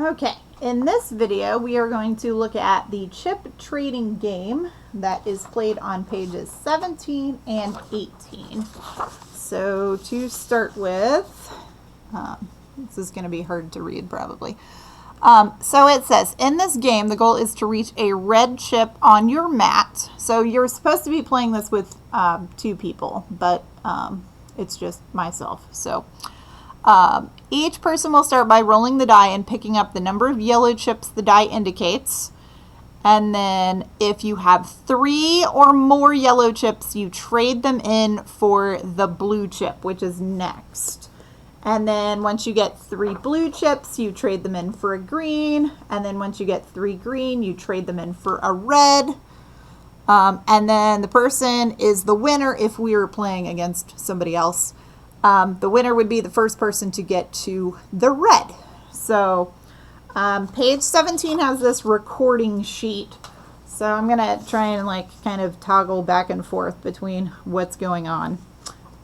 Okay, in this video we are going to look at the chip trading game that is played on pages 17 and 18. So to start with, this is going to be hard to read probably. So it says, in this game the goal is to reach a red chip on your mat. So you're supposed to be playing this with 2 people, but it's just myself. So each person will start by rolling the die and picking up the number of yellow chips the die indicates. And then if you have 3 or more yellow chips, you trade them in for the blue chip, which is next. And then once you get 3 blue chips, you trade them in for a green. And then once you get 3 green, you trade them in for a red. And then the person is the winner if we were playing against somebody else. The winner would be the first person to get to the red. So page 17 has this recording sheet. So I'm going to try and kind of toggle back and forth between what's going on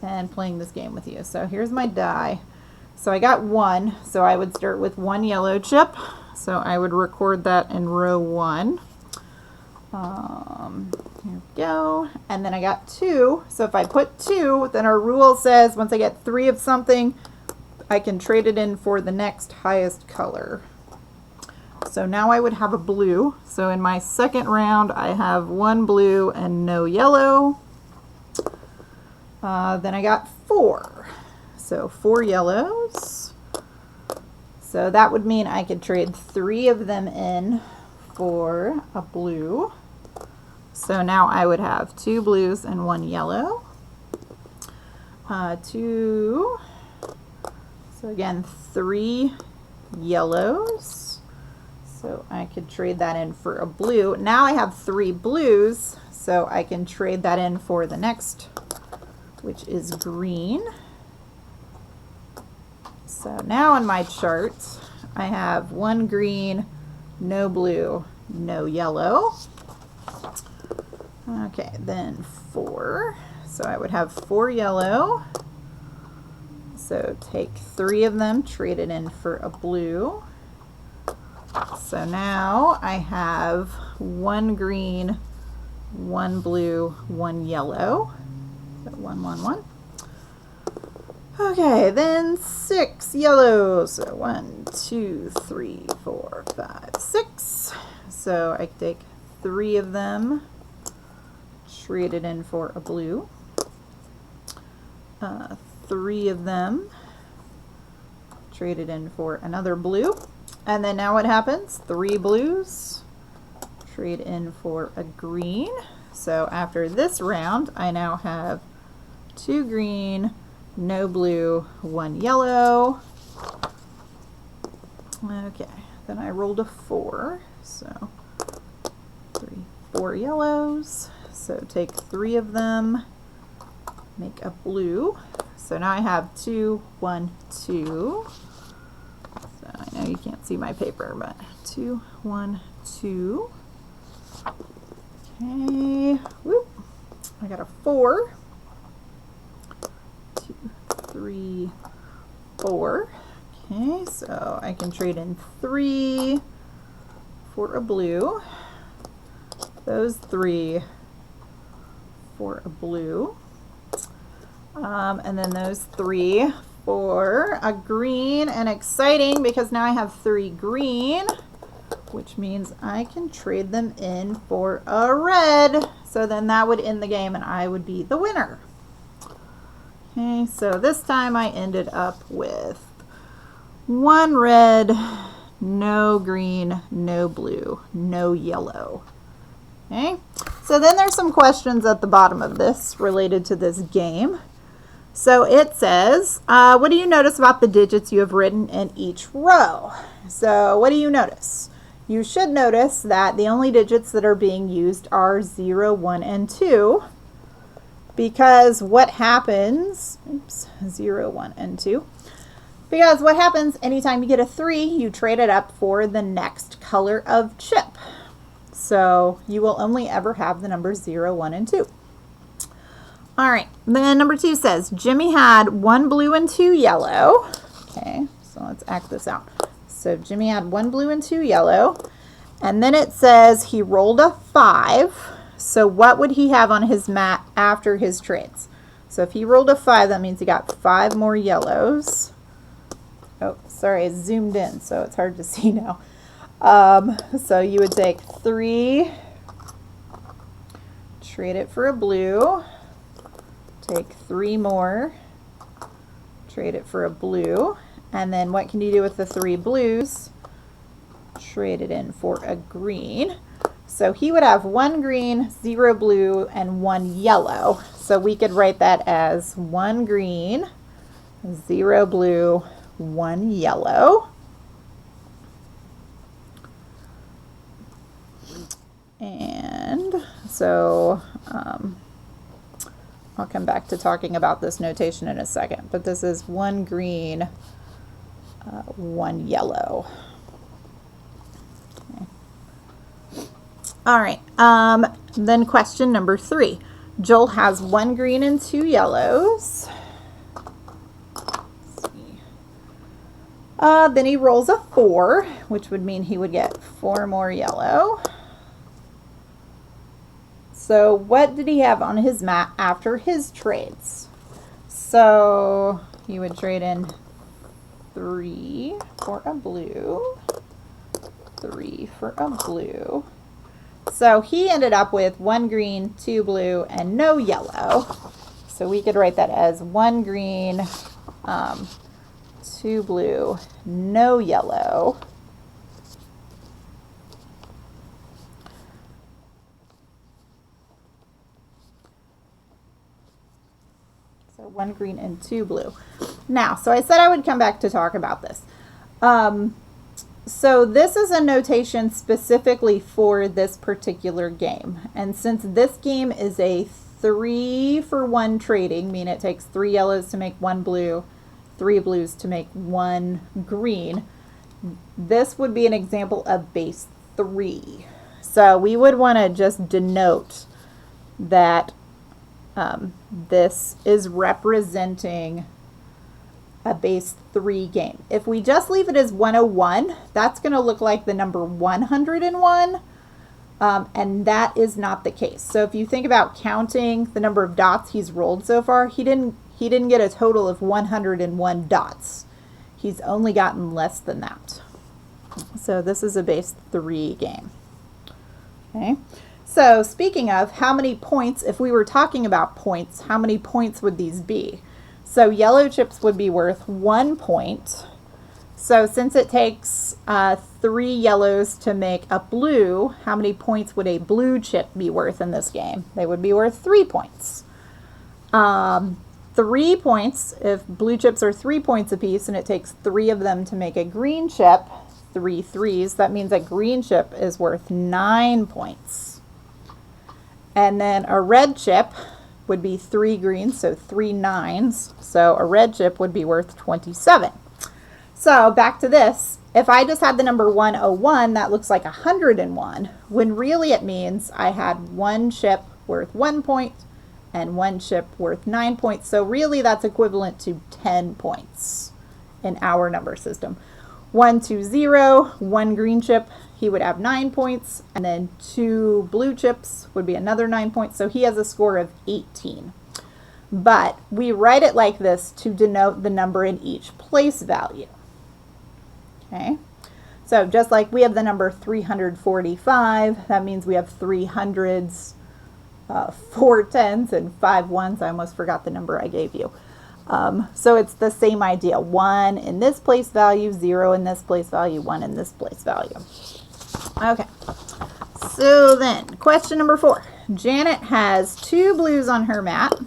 and playing this game with you. So here's my die. So I got 1. So I would start with 1 yellow chip. So I would record that in row 1. Here we go. And then I got 2. So if I put 2, then our rule says once I get 3 of something, I can trade it in for the next highest color. So now I would have a blue. So in my second round, I have 1 blue and no yellow. Then I got 4. So 4 yellows. So that would mean I could trade 3 of them in for a blue. So now I would have 2 blues and 1 yellow. 2. So again, 3 yellows. So I could trade that in for a blue. Now I have 3 blues, so I can trade that in for the next, which is green. So now on my chart, I have 1 green, no blue, no yellow. Okay, then 4. So I would have 4 yellow. So take 3 of them, trade it in for a blue. So now I have 1 green, 1 blue, 1 yellow. So 1, 1, 1. Okay, then 6 yellows. So 1, 2, 3, 4, 5, 6. So I take 3 of them, trade it in for a blue. 3 of them, trade it in for another blue. And then now what happens? 3 blues, trade in for a green. So after this round, I now have 2 green, no blue, 1 yellow. Okay, then I rolled a 4. So 4 yellows. So take 3 of them, make a blue. So now I have 2, 1, 2. So I know you can't see my paper, but 2, 1, 2. Okay, whoop. I got a 4. 2, 3, 4. Okay, so I can trade in 3 for a blue. Those 3 for a blue. And then those 3 for a green, and exciting because now I have 3 green, which means I can trade them in for a red. So then that would end the game and I would be the winner. Okay, so this time I ended up with 1 red, no green, no blue, no yellow. Okay, so then there's some questions at the bottom of this related to this game. So it says, what do you notice about the digits you have written in each row? So what do you notice? You should notice that the only digits that are being used are 0, 1, and 2. Because what happens, 0, 1, and 2. Because what happens anytime you get a 3, you trade it up for the next color of chip. So you will only ever have the numbers 0, 1, and 2. All right, then number 2 says, Jimmy had 1 blue and 2 yellow. Okay, so let's act this out. So Jimmy had 1 blue and 2 yellow. And then it says he rolled a 5. So what would he have on his mat after his trades? So if he rolled a 5, that means he got 5 more yellows. Oh, sorry, I zoomed in, so it's hard to see now. So you would take 3, trade it for a blue, take 3 more, trade it for a blue, and then what can you do with the 3 blues? Trade it in for a green. So he would have 1 green, 0 blue, and 1 yellow. So we could write that as 1 green, 0 blue, 1 yellow. And so I'll come back to talking about this notation in a second, but this is 1 green, 1 yellow. Okay. All right, then question number 3. Joel has 1 green and 2 yellows. Let's see. Then he rolls a 4, which would mean he would get 4 more yellow. So what did he have on his mat after his trades? So he would trade in 3 for a blue, 3 for a blue. So he ended up with 1 green, 2 blue, and no yellow. So we could write that as 1 green, 2 blue, no yellow. So 1 green and 2 blue. Now, so I said I would come back to talk about this. So this is a notation specifically for this particular game. And since this game is a 3-for-1 trading, meaning it takes 3 yellows to make 1 blue, 3 blues to make 1 green, this would be an example of base 3. So we would want to just denote that this is representing a base 3 game. If we just leave it as 101, that's going to look like the number 101, and that is not the case. So if you think about counting the number of dots he's rolled so far, he didn't get a total of 101 dots. He's only gotten less than that. So this is a base 3 game. Okay. So speaking of how many points, if we were talking about points, how many points would these be? So yellow chips would be worth 1 point. So since it takes 3 yellows to make a blue, how many points would a blue chip be worth in this game? They would be worth 3 points. 3 points, if blue chips are 3 points apiece and it takes 3 of them to make a green chip, 3 threes, that means a green chip is worth 9 points. And then a red chip would be 3 greens, so 3 nines. So a red chip would be worth 27. So back to this. If I just had the number 101, that looks like 101, when really it means I had 1 chip worth 1 point and 1 chip worth 9 points. So really that's equivalent to 10 points in our number system. 1, 2, 0, 1 green chip, he would have 9 points, and then 2 blue chips would be another 9 points, so he has a score of 18. But we write it like this to denote the number in each place value. Okay, so just like we have the number 345, that means we have 3 hundreds, 4 tens, and 5 ones. I almost forgot the number I gave you. So it's the same idea. 1 in this place value, 0 in this place value, 1 in this place value. Okay, so then question number 4. Janet has 2 blues on her mat.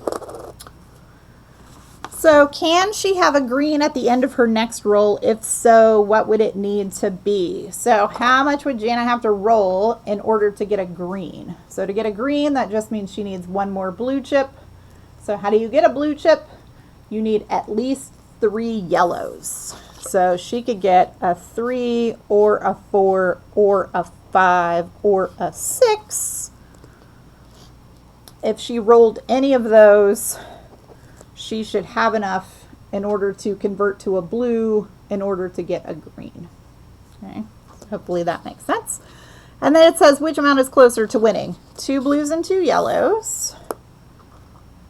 So can she have a green at the end of her next roll? If so, what would it need to be? So how much would Janet have to roll in order to get a green? So to get a green, that just means she needs 1 more blue chip. So how do you get a blue chip? You need at least 3 yellows. So she could get a 3 or a 4 or a 5 or a 6. If she rolled any of those, she should have enough in order to convert to a blue in order to get a green. Okay, hopefully that makes sense. And then it says which amount is closer to winning? 2 blues and 2 yellows,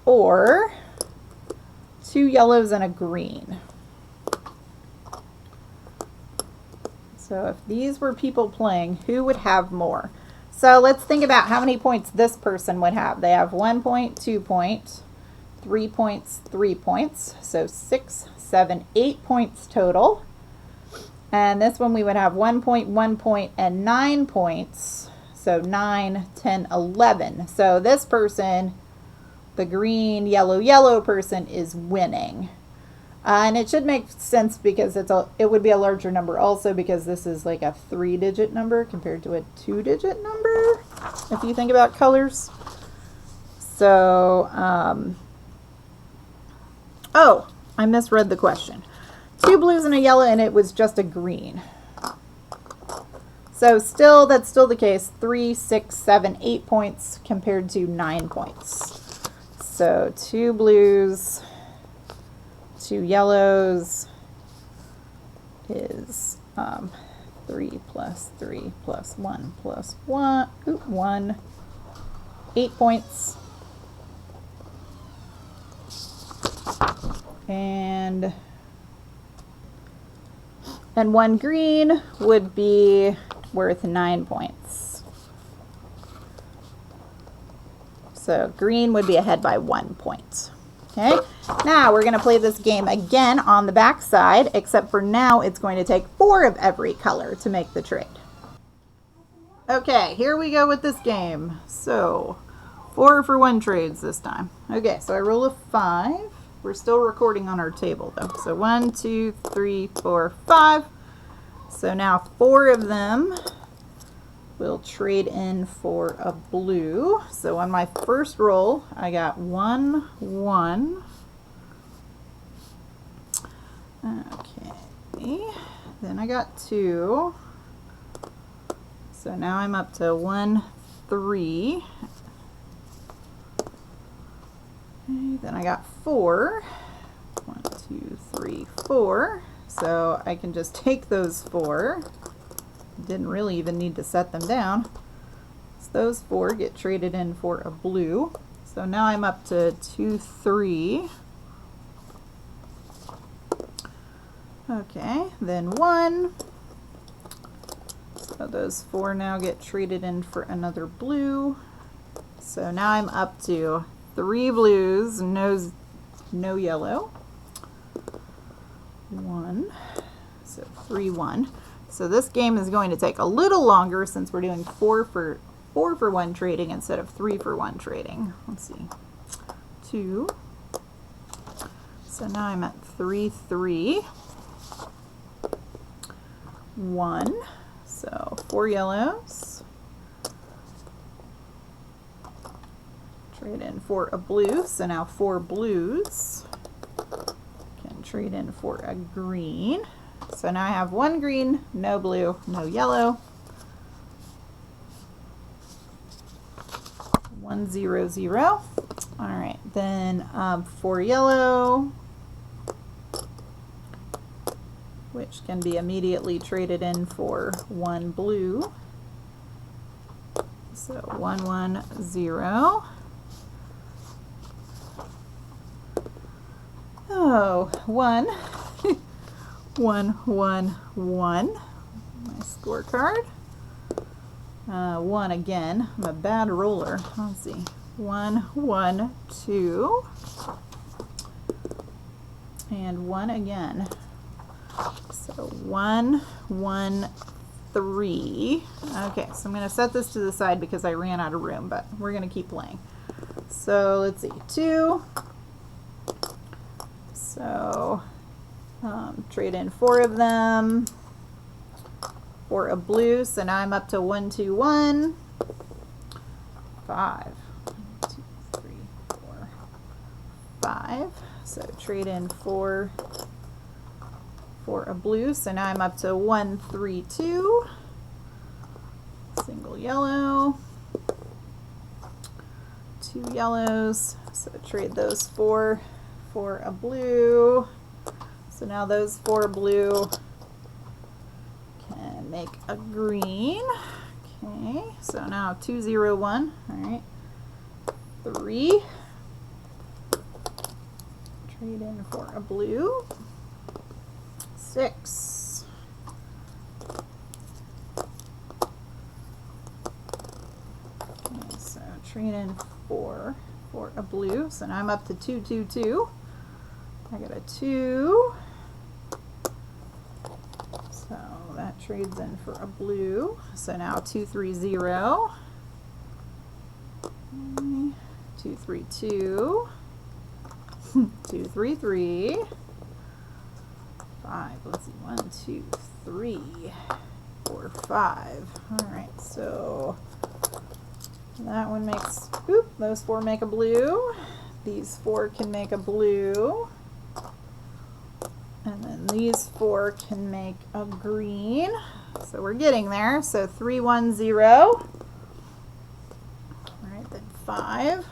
or 2 yellows and a green. So if these were people playing, who would have more? So let's think about how many points this person would have. They have 1 point, 2 point, 3 points, 3 points. So 6, 7, 8 points total. And this one we would have 1 point, 1 point, and 9 points. So 9, 10, 11. So this person, the green, yellow, yellow person, is winning. And it should make sense because it would be a larger number also because this is like a 3-digit number compared to a 2-digit number, if you think about colors. So, oh, I misread the question. 2 blues and a yellow, and it was just a green. So still, that's still the case. 3, 6, 7, 8 points compared to 9 points. So 2 blues, 2 yellows is 3 plus 3 plus 1 plus 1, 1, 8 points. And 1 green would be worth 9 points. So green would be ahead by 1 point. Okay, now we're going to play this game again on the back side, except for now it's going to take 4 of every color to make the trade. Okay, here we go with this game. So 4 for 1 trades this time. Okay, so I roll a 5. We're still recording on our table though. So 1, 2, 3, 4, 5. So now 4 of them will trade in for a blue. So on my first roll, I got 1, 1. Okay. Then I got 2. So now I'm up to 1, 3. Okay, then I got 4. 1, 2, 3, 4. So I can just take those 4. Didn't really even need to set them down. So those 4 get traded in for a blue. So now I'm up to 2, 3. Okay, then 1. So those 4 now get traded in for another blue. So now I'm up to 3 blues, no yellow. 1. So 3, 1. So this game is going to take a little longer since we're doing 4 for 1 trading instead of 3 for 1 trading. Let's see. 2. So now I'm at 3, 3. 1. So 4 yellows. Trade in for a blue. So now 4 blues. Can trade in for a green. So now I have 1 green, no blue, no yellow. 1, 0, 0. All right, then 4 yellow, which can be immediately traded in for 1 blue. So 1, 1, 0. Oh, 1. 1, 1, 1. My scorecard. 1 again. I'm a bad roller. Let's see. 1, 1, 2. And 1 again. So 1, 1, 3. Okay, so I'm going to set this to the side because I ran out of room, but we're going to keep playing. So let's see. 2. So trade in 4 of them for a blue. So now I'm up to 1, 2, 1, 5. 1, 2, 3, 4, 5. So trade in 4 for a blue. So now I'm up to 1, 3, 2. Single yellow. 2 yellows. So trade those 4 for a blue. So now those 4 blue can can make a green. Okay, so now 2, 0, 1. All right. 3. Trade in for a blue. 6. Okay, so trade in for a blue. So now I'm up to 2, 2, 2. I got a 2. So that trades in for a blue. So now 2, 3, 0. 2, 3, 2. 2, 3, 3. 5. Let's see. 1, 2, 3, 4, 5. All right. So that one makes. Oop. Those 4 make a blue. These 4 can make a blue. And then these 4 can make a green. So we're getting there. So 3, 1, 0. All right. Then 5.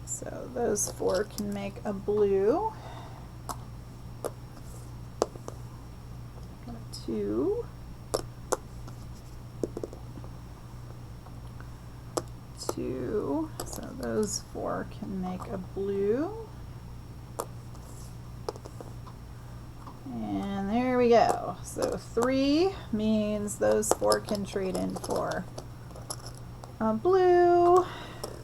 So those 4 can make a blue. 2. 2. So those 4 can make a blue. And there we go. So 3 means those 4 can trade in for a blue.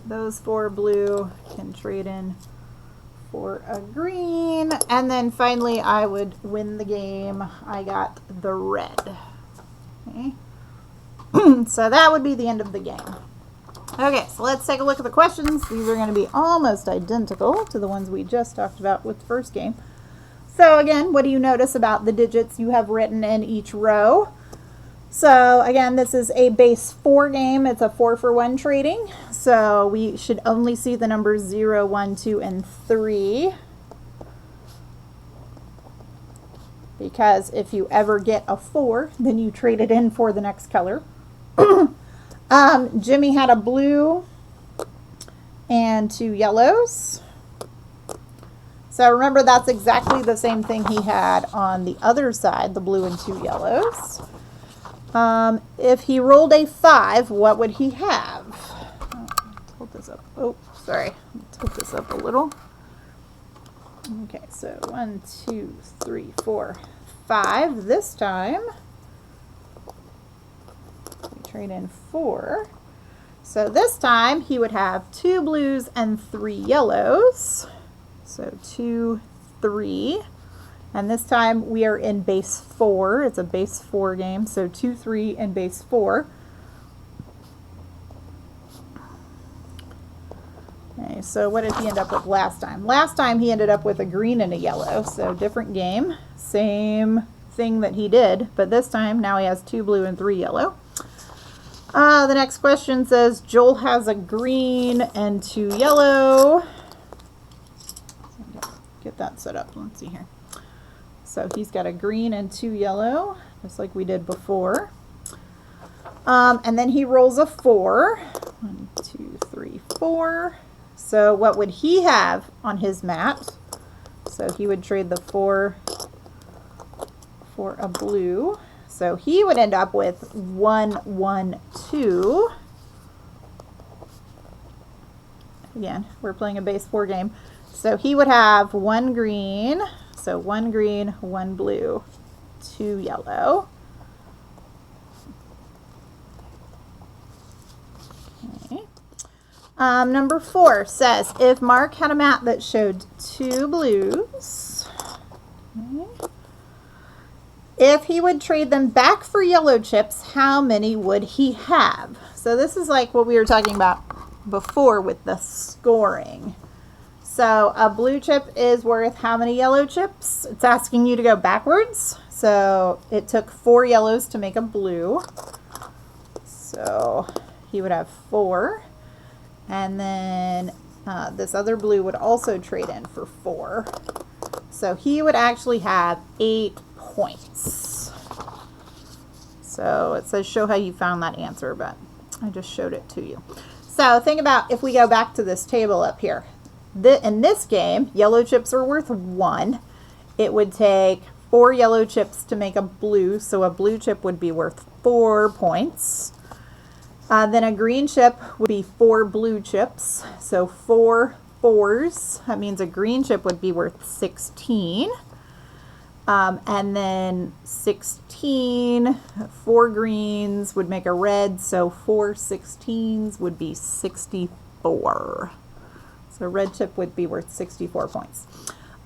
Those 4 blue can trade in for a green. And then finally I would win the game. I got the red. Okay. So that would be the end of the game. Okay, so let's take a look at the questions. These are going to be almost identical to the ones we just talked about with the first game. So again, what do you notice about the digits you have written in each row? So again, this is a base 4 game. It's a 4-for-1 trading. So we should only see the numbers 0, 1, 2, and 3. Because if you ever get a 4, then you trade it in for the next color. Jimmy had a blue and 2 yellows. So remember, that's exactly the same thing he had on the other side, the blue and 2 yellows. If he rolled a 5, what would he have? Oh, tilt this up. Oh, sorry. Tilt this up a little. Okay, so 1, 2, 3, 4, 5. This time, we trade in 4. So this time, he would have 2 blues and 3 yellows. So 2, 3. And this time we are in base 4. It's a base 4 game. So 2, 3, and base 4. Okay, so what did he end up with last time? Last time he ended up with a green and a yellow. So different game. Same thing that he did. But this time now he has 2 blue and 3 yellow. The next question says Joel has a green and 2 yellow. Get that set up. Let's see here. So he's got a green and 2 yellow, just like we did before. And then he rolls a 4. 1, 2, 3, 4. So what would he have on his mat? So he would trade the 4 for a blue. So he would end up with 1, 1, 2. Again, we're playing a base 4 game. So he would have 1 green, so 1 green, 1 blue, 2 yellow. Okay. Number 4 says, if Mark had a mat that showed 2 blues, okay, if he would trade them back for yellow chips, how many would he have? So this is like what we were talking about before with the scoring. So a blue chip is worth how many yellow chips? It's asking you to go backwards. So it took 4 yellows to make a blue. So he would have 4. And then this other blue would also trade in for 4. So he would actually have 8 points. So it says show how you found that answer, but I just showed it to you. So think about if we go back to this table up here. In this game, yellow chips are worth 1. It would take 4 yellow chips to make a blue, so a blue chip would be worth 4 points. Then a green chip would be 4 blue chips, so 4 4s. That means a green chip would be worth 16. And then 16, 4 greens would make a red, so 4 16s would be 64. So red chip would be worth 64 points.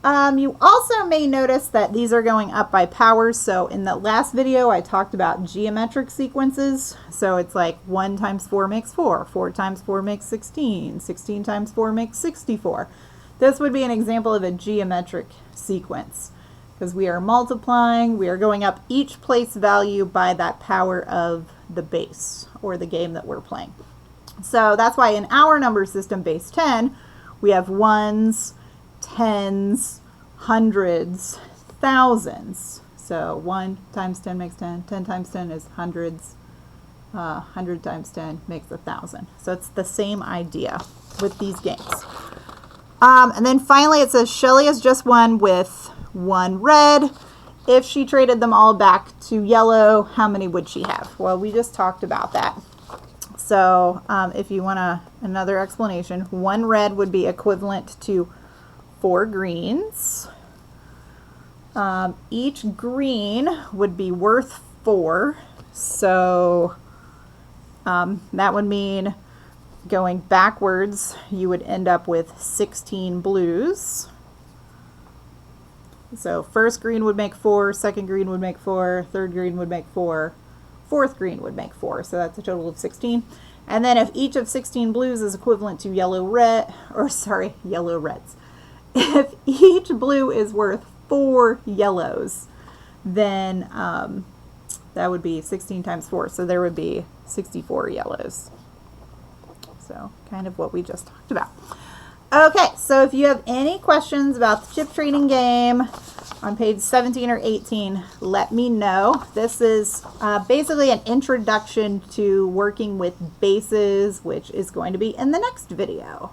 You also may notice that these are going up by powers. So in the last video, I talked about geometric sequences. So it's like 1 times 4 makes 4, 4 times 4 makes 16, 16 times 4 makes 64. This would be an example of a geometric sequence because we are multiplying, we are going up each place value by that power of the base or the game that we're playing. So that's why in our number system, base 10, we have ones, tens, hundreds, thousands. So 1 times 10 makes 10, 10 times 10 is hundreds, 100 times 10 makes 1,000. So it's the same idea with these games. And then finally it says Shelly has just won with 1 red. If she traded them all back to yellow, how many would she have? Well, we just talked about that. So if you want another explanation, 1 red would be equivalent to 4 greens. Each green would be worth 4. So that would mean going backwards, you would end up with 16 blues. So first green would make 4, second green would make 4, third green would make 4, fourth green would make 4. So that's a total of 16. And then if each of 16 blues is equivalent to yellow reds, if each blue is worth 4 yellows, then that would be 16 times 4. So there would be 64 yellows. So kind of what we just talked about. Okay, so if you have any questions about the chip trading game on page 17 or 18, let me know. This is basically an introduction to working with bases, which is going to be in the next video.